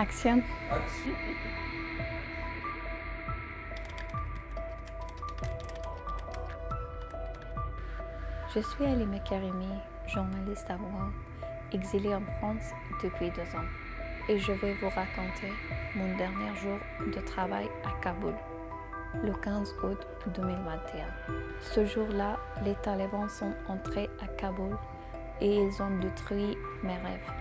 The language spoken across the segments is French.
Action. Je suis Halima Karimi, journaliste afghane, exilée en France depuis 2 ans. Et je vais vous raconter mon dernier jour de travail à Kaboul, le 15 août 2021. Ce jour-là, les talibans sont entrés à Kaboul et ils ont détruit mes rêves.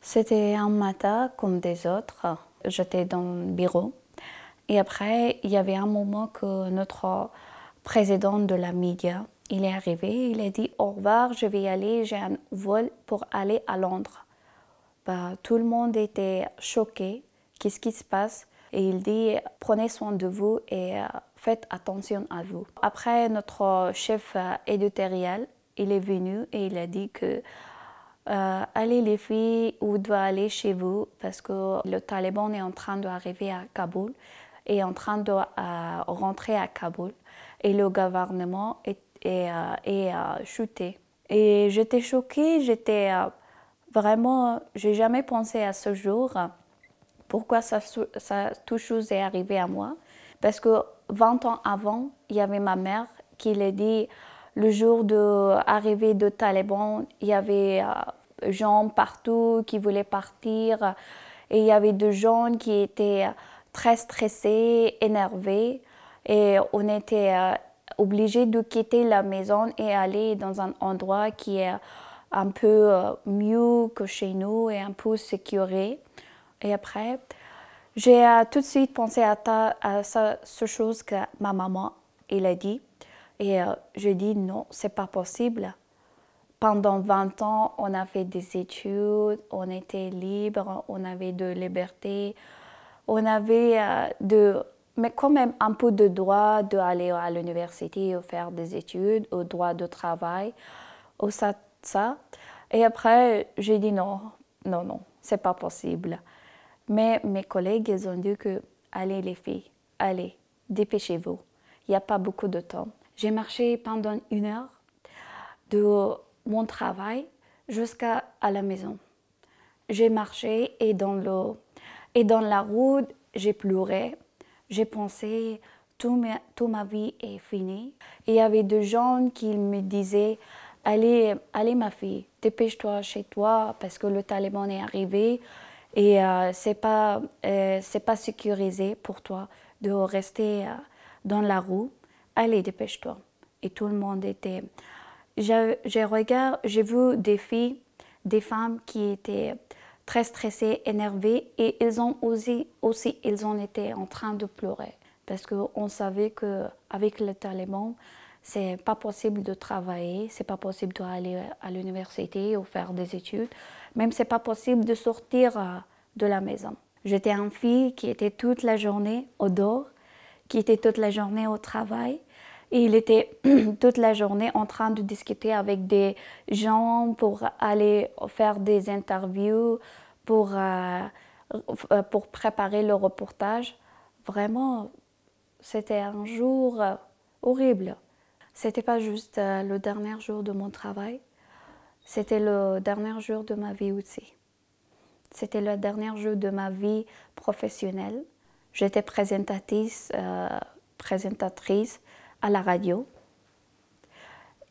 C'était un matin comme des autres. J'étais dans le bureau. Et après, il y avait un moment que notre président de la média, il est arrivé, il a dit « Au revoir, je vais y aller, j'ai un vol pour aller à Londres ». Tout le monde était choqué, qu'est-ce qui se passe? Et il dit « Prenez soin de vous et faites attention à vous ». Après, notre chef éditorial, il est venu et il a dit que allez les filles, vous devez aller chez vous parce que le Taliban est en train d'arriver à Kaboul et en train de rentrer à Kaboul et le gouvernement est chuté. Et j'étais choquée, j'ai jamais pensé à ce jour. Pourquoi toute chose est arrivée à moi? Parce que 20 ans avant, il y avait ma mère qui l'a dit, le jour de l'arrivée de Taliban, il y avait gens partout qui voulaient partir et il y avait des gens qui étaient très stressés, énervés et on était obligés de quitter la maison et aller dans un endroit qui est un peu mieux que chez nous et un peu sécurisé. Et après, j'ai tout de suite pensé à ce chose que ma maman elle a dit. Et je dis non, c'est pas possible. Pendant 20 ans, on a fait des études, on était libre, on avait de liberté, on avait mais quand même un peu de droit d'aller à l'université ou faire des études, au droit de travail, ou ça. Et après, j'ai dit non, c'est pas possible. Mais mes collègues, ils ont dit que, allez les filles, allez, dépêchez-vous, il n'y a pas beaucoup de temps. J'ai marché pendant 1 heure de mon travail jusqu'à la maison. J'ai marché et dans la route, j'ai pleuré. J'ai pensé, toute ma vie est finie. Et il y avait des gens qui me disaient, allez ma fille, dépêche-toi chez toi parce que le Taliban est arrivé et c'est pas sécurisé pour toi de rester dans la rue. Allez, dépêche-toi. Et tout le monde était... J'ai vu des filles, des femmes qui étaient très stressées, énervées, et elles ont été en train de pleurer. Parce qu'on savait qu'avec les talibans, c'est pas possible de travailler, c'est pas possible d'aller à l'université ou faire des études, même c'est pas possible de sortir de la maison. J'étais une fille qui était toute la journée au dehors, qui était toute la journée au travail. Et il était toute la journée en train de discuter avec des gens pour aller faire des interviews, pour préparer le reportage. Vraiment, c'était un jour horrible. C'était pas juste le dernier jour de mon travail, c'était le dernier jour de ma vie aussi. C'était le dernier jour de ma vie professionnelle. J'étais présentatrice à la radio.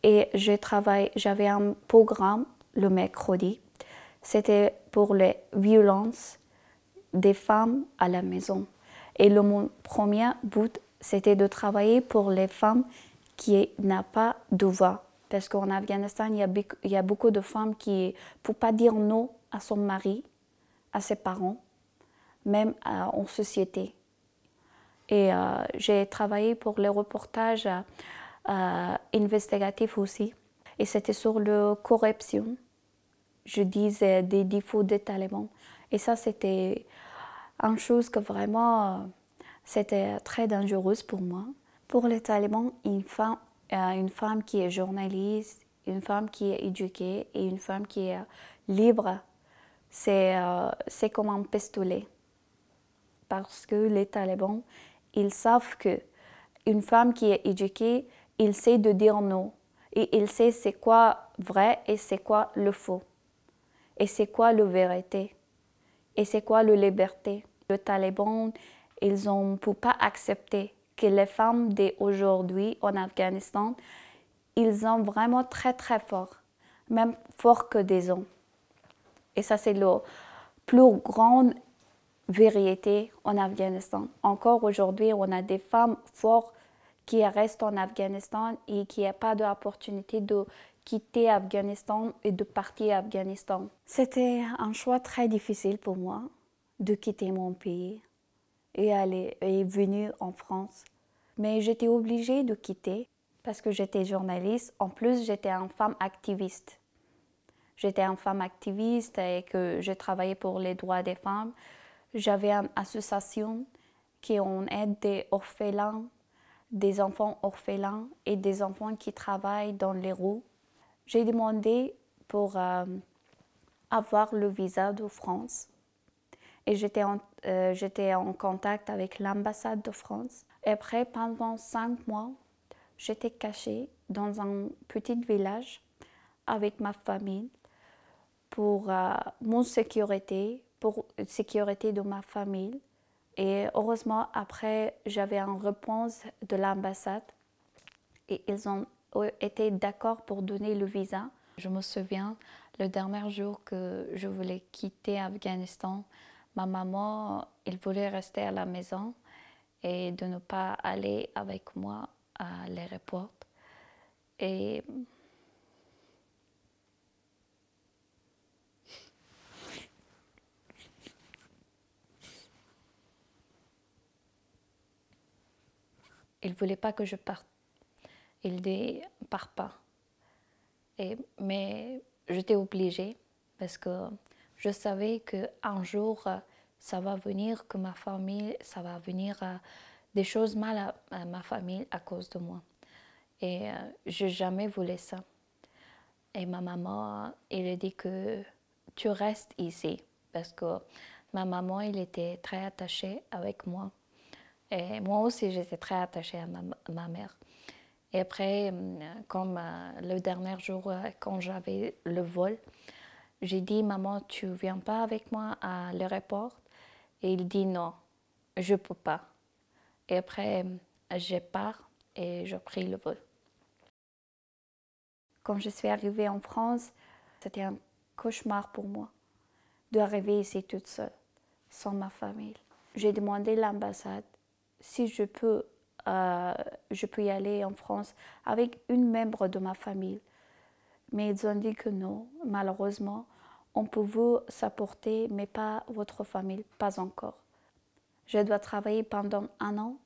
Et j'avais un programme le mercredi. C'était pour les violences des femmes à la maison. Et mon premier but, c'était de travailler pour les femmes qui n'ont pas de voix. Parce qu'en Afghanistan, il y a beaucoup de femmes qui ne peuvent pas dire non à son mari, à ses parents, même en société. Et j'ai travaillé pour les reportages investigatifs aussi. Et c'était sur la corruption. Je disais des défauts des talibans. Et ça, c'était une chose que vraiment, c'était très dangereuse pour moi. Pour les talibans, une femme qui est journaliste, une femme qui est éduquée et une femme qui est libre, c'est comme un pistolet. Parce que les talibans, ils savent qu'une femme qui est éduquée, il sait de dire non. Et il sait c'est quoi vrai et c'est quoi le faux. Et c'est quoi la vérité. Et c'est quoi la liberté. Les talibans, ils ne peuvent pas accepter que les femmes d'aujourd'hui en Afghanistan, ils sont vraiment très très forts, même forts que des hommes. Et ça, c'est la plus grande vérité en Afghanistan. Encore aujourd'hui, on a des femmes fortes qui restent en Afghanistan et qui n'ont pas d'opportunité de quitter Afghanistan et de partir à Afghanistan. C'était un choix très difficile pour moi de quitter mon pays et venir en France. Mais j'étais obligée de quitter parce que j'étais journaliste. En plus, j'étais une femme activiste. J'étais une femme activiste et que je travaillais pour les droits des femmes. J'avais une association qui aide des orphelins, des enfants orphelins et des enfants qui travaillent dans les roues. J'ai demandé pour avoir le visa de France et j'étais en contact avec l'ambassade de France. Et après, pendant 5 mois, j'étais cachée dans un petit village avec ma famille pour mon sécurité, pour la sécurité de ma famille. Et heureusement, après, j'avais une réponse de l'ambassade et ils ont été d'accord pour donner le visa. Je me souviens, le dernier jour que je voulais quitter Afghanistan, ma maman, elle voulait rester à la maison et de ne pas aller avec moi à l'aéroport. Et il ne voulait pas que je parte. Il dit « pars pas ». Mais j'étais obligée parce que je savais qu'un jour, ça va venir, que ma famille, ça va venir des choses mal à ma famille à cause de moi. Et je n'ai jamais voulu ça. Et ma maman, elle a dit que tu restes ici parce que ma maman, elle était très attachée avec moi. Et moi aussi, j'étais très attachée à ma mère. Et après, comme le dernier jour, quand j'avais le vol, j'ai dit, maman, tu ne viens pas avec moi à l'aéroport? Et il dit non, je ne peux pas. Et après, je pars et je pris le vol. Quand je suis arrivée en France, c'était un cauchemar pour moi d'arriver ici toute seule, sans ma famille. J'ai demandé à l'ambassade si je peux y aller en France avec une membre de ma famille. Mais ils ont dit que non, malheureusement, on peut vous supporter, mais pas votre famille, pas encore. Je dois travailler pendant 1 an.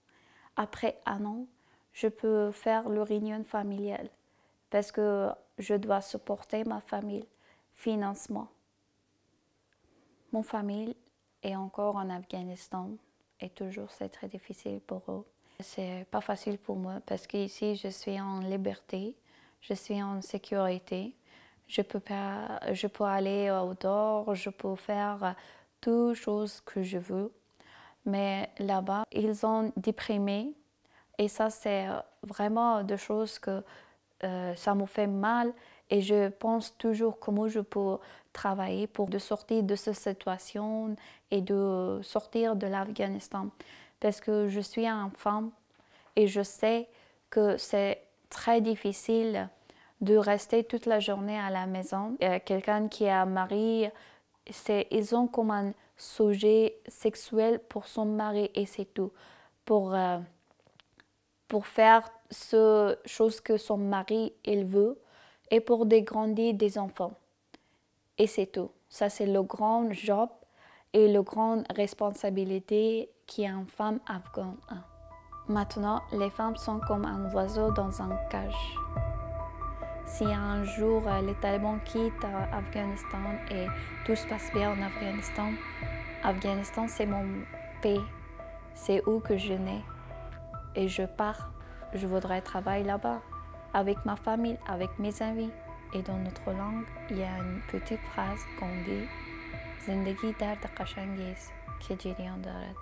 Après 1 an, je peux faire le réunion familiale parce que je dois supporter ma famille financièrement. Mon famille est encore en Afghanistan et toujours c'est très difficile pour eux. C'est pas facile pour moi parce qu'ici je suis en liberté, je suis en sécurité. Je peux aller au dehors, je peux faire toutes choses que je veux. Mais là-bas, ils ont déprimé et ça c'est vraiment des choses que ça me fait mal et je pense toujours comment je peux travailler pour sortir de cette situation et de sortir de l'Afghanistan. Parce que je suis une femme et je sais que c'est très difficile de rester toute la journée à la maison. Quelqu'un qui a un mari, ils ont comme un sujet sexuel pour son mari et c'est tout. Pour faire ce chose que son mari il veut et pour dégrandir des enfants. Et c'est tout. Ça, c'est le grand job et la grande responsabilité qu'a une femme afghane. Maintenant, les femmes sont comme un oiseau dans une cage. Si un jour les talibans quittent Afghanistan et tout se passe bien en Afghanistan, Afghanistan c'est mon pays, c'est où que je nais et je pars. Je voudrais travailler là-bas avec ma famille, avec mes amis. Et dans notre langue, il y a une petite phrase qu'on dit « Zindagi dard qashangiz ke jiriyan darad ».